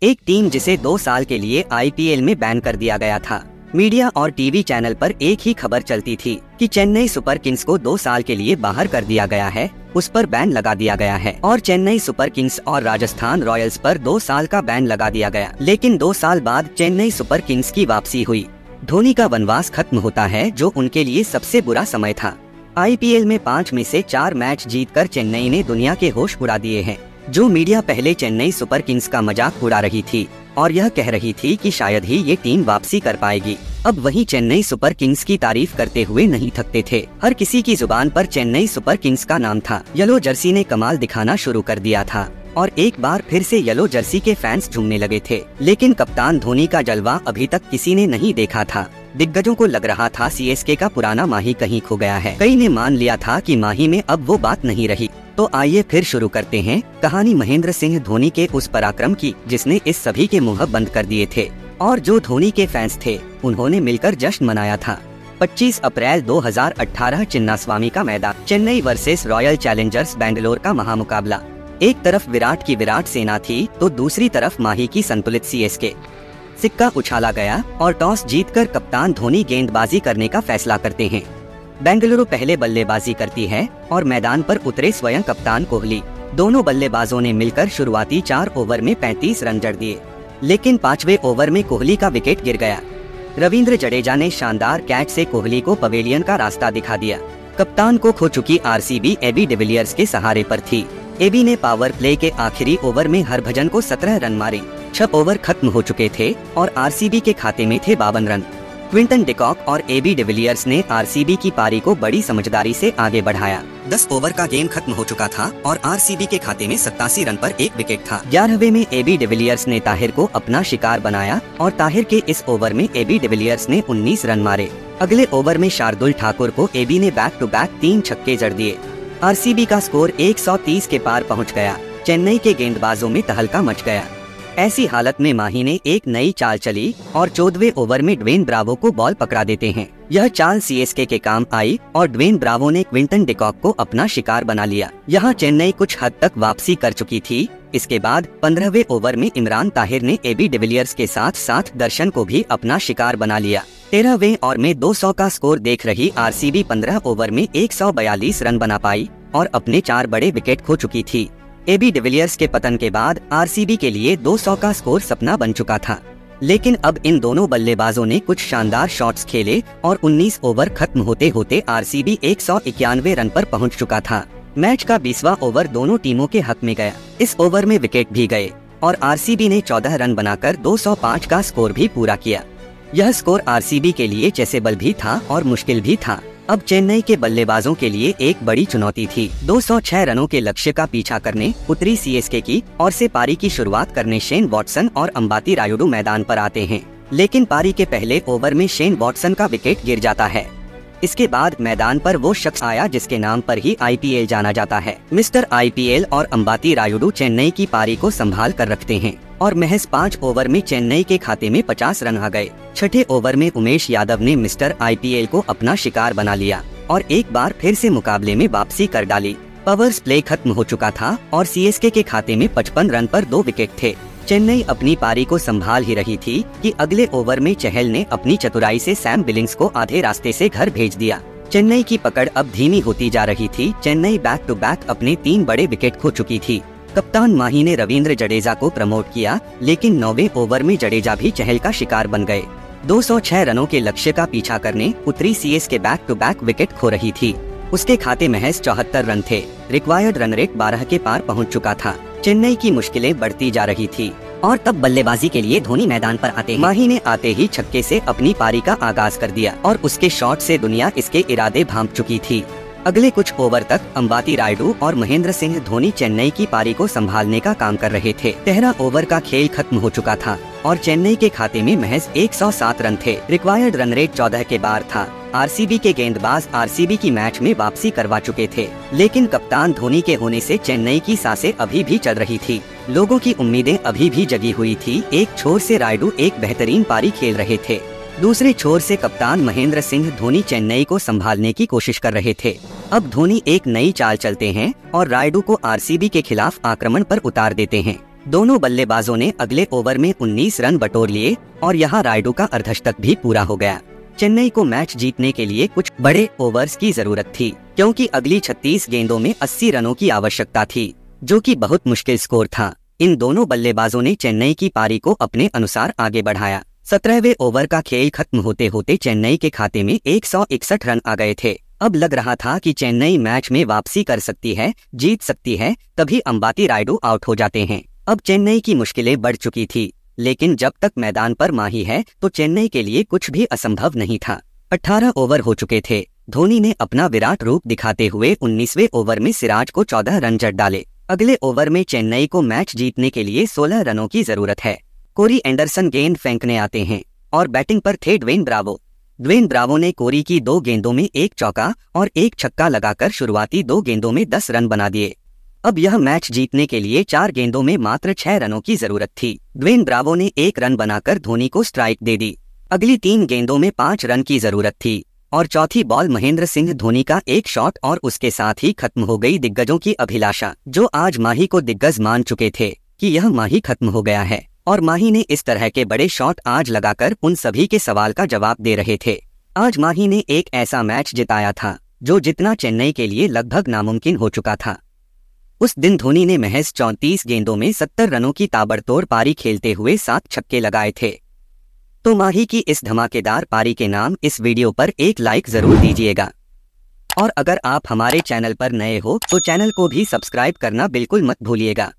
एक टीम जिसे 2 साल के लिए आईपीएल में बैन कर दिया गया था। मीडिया और टीवी चैनल पर एक ही खबर चलती थी कि चेन्नई सुपर किंग्स को 2 साल के लिए बाहर कर दिया गया है, उस पर बैन लगा दिया गया है और चेन्नई सुपर किंग्स और राजस्थान रॉयल्स पर 2 साल का बैन लगा दिया गया। लेकिन 2 साल बाद चेन्नई सुपर किंग्स की वापसी हुई। धोनी का वनवास खत्म होता है, जो उनके लिए सबसे बुरा समय था। आईपीएल में 5 में से 4 मैच जीतकर चेन्नई ने दुनिया के होश उड़ा दिए हैं। जो मीडिया पहले चेन्नई सुपर किंग्स का मजाक उड़ा रही थी और यह कह रही थी कि शायद ही ये टीम वापसी कर पाएगी, अब वही चेन्नई सुपर किंग्स की तारीफ करते हुए नहीं थकते थे। हर किसी की जुबान पर चेन्नई सुपर किंग्स का नाम था। येलो जर्सी ने कमाल दिखाना शुरू कर दिया था और एक बार फिर से येलो जर्सी के फैंस झूमने लगे थे। लेकिन कप्तान धोनी का जलवा अभी तक किसी ने नहीं देखा था। दिग्गजों को लग रहा था सीएसके का पुराना माही कहीं खो गया है। कई ने मान लिया था कि माही में अब वो बात नहीं रही। तो आइए फिर शुरू करते हैं कहानी महेंद्र सिंह धोनी के उस पराक्रम की जिसने इस सभी के मुंह बंद कर दिए थे। और जो धोनी के फैंस थे उन्होंने मिलकर जश्न मनाया था। 25 अप्रैल 2018 चिन्नास्वामी का मैदान, Chennai versus royal Challengers Bangalore का महामुकाबला। एक तरफ विराट की विराट सेना थी तो दूसरी तरफ माही की संतुलित सीएसके। सिक्का उछाला गया और टॉस जीतकर कप्तान धोनी गेंदबाजी करने का फैसला करते हैं। बेंगलुरु पहले बल्लेबाजी करती है और मैदान पर उतरे स्वयं कप्तान कोहली। दोनों बल्लेबाजों ने मिलकर शुरुआती 4 ओवर में 35 रन जड़ दिए, लेकिन 5वें ओवर में कोहली का विकेट गिर गया। रविंद्र जडेजा ने शानदार कैच से कोहली को पवेलियन का रास्ता दिखा दिया। कप्तान को खो चुकी आरसीबी एबी डिविलियर्स के सहारे पर थी। एबी ने पावर प्ले के आखिरी ओवर में हरभजन को 17 रन मारे। 6 ओवर खत्म हो चुके थे और आरसीबी के खाते में थे 52 रन। क्विंटन डिकॉक और एबी डिविलियर्स ने आरसीबी की पारी को बड़ी समझदारी से आगे बढ़ाया। 10 ओवर का गेम खत्म हो चुका था और आरसीबी के खाते में 87 रन पर एक विकेट था। 11वें में एबी डिविलियर्स ने ताहिर को अपना शिकार बनाया और ताहिर के इस ओवर में एबी डिविलियर्स ने 19 रन मारे। अगले ओवर में शार्दुल ठाकुर को एबी ने बैक टू बैक 3 छक्के जड़ दिए। आरसीबी का स्कोर 130 के पार पहुँच गया। चेन्नई के गेंदबाजों में तहलका मच गया। ऐसी हालत में माही ने एक नई चाल चली और 14वें ओवर में ड्वेन ब्रावो को बॉल पकड़ा देते हैं। यह चाल सीएसके के काम आई और ड्वेन ब्रावो ने क्विंटन डिकॉक को अपना शिकार बना लिया। यहाँ चेन्नई कुछ हद तक वापसी कर चुकी थी। इसके बाद 15वें ओवर में इमरान ताहिर ने एबी डिविलियर्स के साथ साथ दर्शन को भी अपना शिकार बना लिया। 13वें ओवर में 200 का स्कोर देख रही आरसीबी 15 ओवर में 142 रन बना पाई और अपने 4 बड़े विकेट खो चुकी थी। एबी डिविलियर्स के पतन के बाद आरसीबी के लिए 200 का स्कोर सपना बन चुका था। लेकिन अब इन दोनों बल्लेबाजों ने कुछ शानदार शॉट्स खेले और 19 ओवर खत्म होते होते आरसीबी 191 रन पर पहुंच चुका था। मैच का 20वां ओवर दोनों टीमों के हक में गया। इस ओवर में विकेट भी गए और आरसीबी ने 14 रन बनाकर 205 का स्कोर भी पूरा किया। यह स्कोर आरसीबी के लिए चेसेबल भी था और मुश्किल भी था। अब चेन्नई के बल्लेबाजों के लिए एक बड़ी चुनौती थी। 206 रनों के लक्ष्य का पीछा करने उतरी सीएसके की और से पारी की शुरुआत करने शेन वॉटसन और अंबाती रायुडू मैदान पर आते हैं। लेकिन पारी के पहले ओवर में शेन वॉटसन का विकेट गिर जाता है। इसके बाद मैदान पर वो शख्स आया जिसके नाम पर ही आईपीएल जाना जाता है। मिस्टर आईपीएल और अंबाती रायुडू चेन्नई की पारी को संभाल कर रखते हैं और महज 5 ओवर में चेन्नई के खाते में 50 रन आ गए। 6ठे ओवर में उमेश यादव ने मिस्टर आईपीएल को अपना शिकार बना लिया और एक बार फिर से मुकाबले में वापसी कर डाली। पावर्स प्ले खत्म हो चुका था और सीएसके के खाते में 55 रन पर 2 विकेट थे। चेन्नई अपनी पारी को संभाल ही रही थी कि अगले ओवर में चहल ने अपनी चतुराई से सैम बिलिंग्स को आधे रास्ते से घर भेज दिया। चेन्नई की पकड़ अब धीमी होती जा रही थी। चेन्नई बैक टू बैक अपने 3 बड़े विकेट खो चुकी थी। कप्तान माही ने रविंद्र जडेजा को प्रमोट किया, लेकिन 9वें ओवर में जडेजा भी चहल का शिकार बन गए। 206 रनों के लक्ष्य का पीछा करने उतरी CSK back to back wicket खो रही थी। उसके खाते महज 74 रन थे। रिक्वायर्ड रन रेट 12 के पार पहुंच चुका था। चेन्नई की मुश्किलें बढ़ती जा रही थी और तब बल्लेबाजी के लिए धोनी मैदान पर आते हैं। माही ने आते ही छक्के से अपनी पारी का आगाज कर दिया और उसके शॉट से दुनिया इसके इरादे भांप चुकी थी। अगले कुछ ओवर तक अंबाती रायुडू और महेंद्र सिंह धोनी चेन्नई की पारी को संभालने का काम कर रहे थे। 13 ओवर का खेल खत्म हो चुका था और चेन्नई के खाते में महज 107 रन थे। रिक्वायर्ड रन रेट 14 के बार था। आरसीबी के गेंदबाज आरसीबी की मैच में वापसी करवा चुके थे, लेकिन कप्तान धोनी के होने से चेन्नई की सांसें अभी भी चल रही थी। लोगों की उम्मीदें अभी भी जगी हुई थी। एक छोर से रायुडू एक बेहतरीन पारी खेल रहे थे, दूसरे छोर से कप्तान महेंद्र सिंह धोनी चेन्नई को संभालने की कोशिश कर रहे थे। अब धोनी एक नई चाल चलते हैं और रायुडू को आरसीबी के खिलाफ आक्रमण पर उतार देते हैं। दोनों बल्लेबाजों ने अगले ओवर में 19 रन बटोर लिए और यहाँ रायडू का अर्धशतक भी पूरा हो गया। चेन्नई को मैच जीतने के लिए कुछ बड़े ओवर्स की जरूरत थी, क्योंकि अगली 36 गेंदों में 80 रनों की आवश्यकता थी, जो कि बहुत मुश्किल स्कोर था। इन दोनों बल्लेबाजों ने चेन्नई की पारी को अपने अनुसार आगे बढ़ाया। 17वें ओवर का खेल खत्म होते होते चेन्नई के खाते में 161 रन आ गए थे। अब लग रहा था कि चेन्नई मैच में वापसी कर सकती है, जीत सकती है। तभी अंबाती रायडू आउट हो जाते हैं। अब चेन्नई की मुश्किलें बढ़ चुकी थी, लेकिन जब तक मैदान पर माही है तो चेन्नई के लिए कुछ भी असंभव नहीं था। 18 ओवर हो चुके थे। धोनी ने अपना विराट रूप दिखाते हुए 19वें ओवर में सिराज को 14 रन जड़ डाले। अगले ओवर में चेन्नई को मैच जीतने के लिए 16 रनों की जरूरत है। कोरी एंडरसन गेंद फेंकने आते हैं और बैटिंग पर थे ड्वेन ब्रावो। ड्वेन ब्रावो ने कोरी की 2 गेंदों में 1 चौका और 1 छक्का लगाकर शुरुआती 2 गेंदों में 10 रन बना दिए। अब यह मैच जीतने के लिए 4 गेंदों में मात्र 6 रनों की जरूरत थी। ड्वेन ब्रावो ने 1 रन बनाकर धोनी को स्ट्राइक दे दी। अगली 3 गेंदों में 5 रन की जरूरत थी और चौथी बॉल महेंद्र सिंह धोनी का एक शॉट और उसके साथ ही खत्म हो गई दिग्गजों की अभिलाषा, जो आज माही को दिग्गज मान चुके थे कि यह माही खत्म हो गया है। और माही ने इस तरह के बड़े शॉट आज लगाकर उन सभी के सवाल का जवाब दे रहे थे। आज माही ने एक ऐसा मैच जिताया था जो जितना चेन्नई के लिए लगभग नामुमकिन हो चुका था। उस दिन धोनी ने महज 34 गेंदों में 70 रनों की ताबड़तोड़ पारी खेलते हुए 7 छक्के लगाए थे। तो माही की इस धमाकेदार पारी के नाम इस वीडियो पर एक लाइक जरूर दीजिएगा। और अगर आप हमारे चैनल पर नए हो तो चैनल को भी सब्सक्राइब करना बिल्कुल मत भूलिएगा।